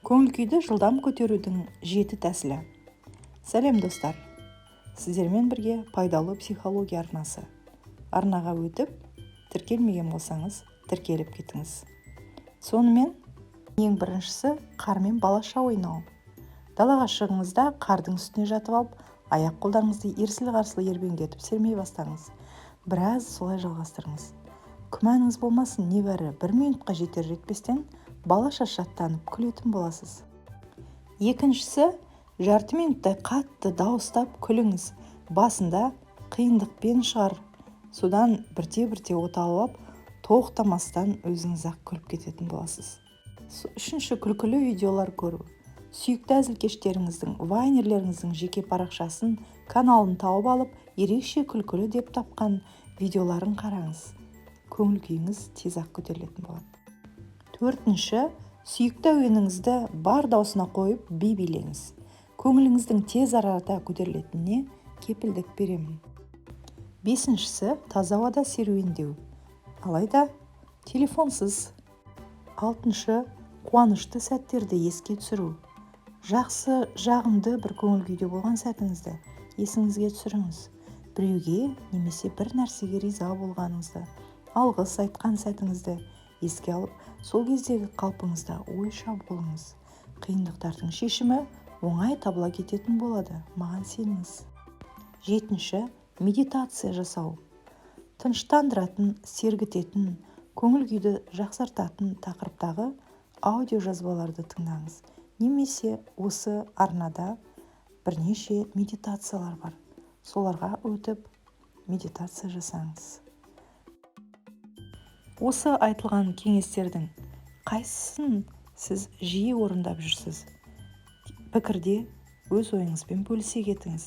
Көңіл күйді жылдам көтерудің 7 тәсілі. Сәлем достар, сіздермен бірге пайдалы психология арнасы. Арнаға өтіп, тіркелмеген болсаңыз, тіркеліп кетіңіз. Сонымен, ең біріншісі қармен балаша ойнау. Далаға шығыңызда қардың үстіне жатып алып, аяқ қолдарыңызды ерсілі-қарсылы ербеңдетіп сермей бастаңыз. Біраз солай жалғастырыңыз. Күмәніңіз болмасын, небәрі 1 минутқа жетер-жетпестен балаша шаттанып күлетін боласыз. Екіншісі, жарты минуттай қатты дауыстап күліңіз. Басында қиындықпен шығар, содан бірте-бірте оталып, тоқтамастан өзіңіз-ақ күліп кететін боласыз. Үшінші, күлкілі видеолар көру. Сүйікті әзілкештеріңіздің, вайнерлеріңіздің жеке парақшасын, каналын тауып алып, ерекше күлкілі деп тапқан видеоларын қараңыз. Көңіл күйіңіз тез-ақ көтерілетін болады. Төртінші, сүйікті әуеніңізді бар даусына қойып би-билеңіз. Көңіліңіздің тез арада көтерілетініне кепілдік беремін. Бесіншісі, таза ауада серуендеу. Алайда телефонсыз. Алтыншы, қуанышты сәттерді еске түсіру. Жақсы, жағымды бір көңіл күйде болған сәтіңізді есіңізге түсіріңіз. Біреуге немесе бір нәрсеге риза болғаныңызды, алғыс айтқан сәтіңізді еске алып, сол кездегі қалпыңызда ойша болыңыз. Қиындықтардың шешімі оңай табыла кететін болады, маған сеніңіз. Жетінші, медитация жасау. Тыныштандыратын, сергітетін, көңіл күйді жақсартатын тақырыптағы аудио жазбаларды тыңдаңыз. Немесе осы арнада бірнеше медитациялар бар. Соларға өтіп медитация жасаңыз. Осы айтылған кеңестердің қайсысын сіз жиі орындап жүрсіз? Пікірде өз ойыңызбен бөлісе кетіңіз.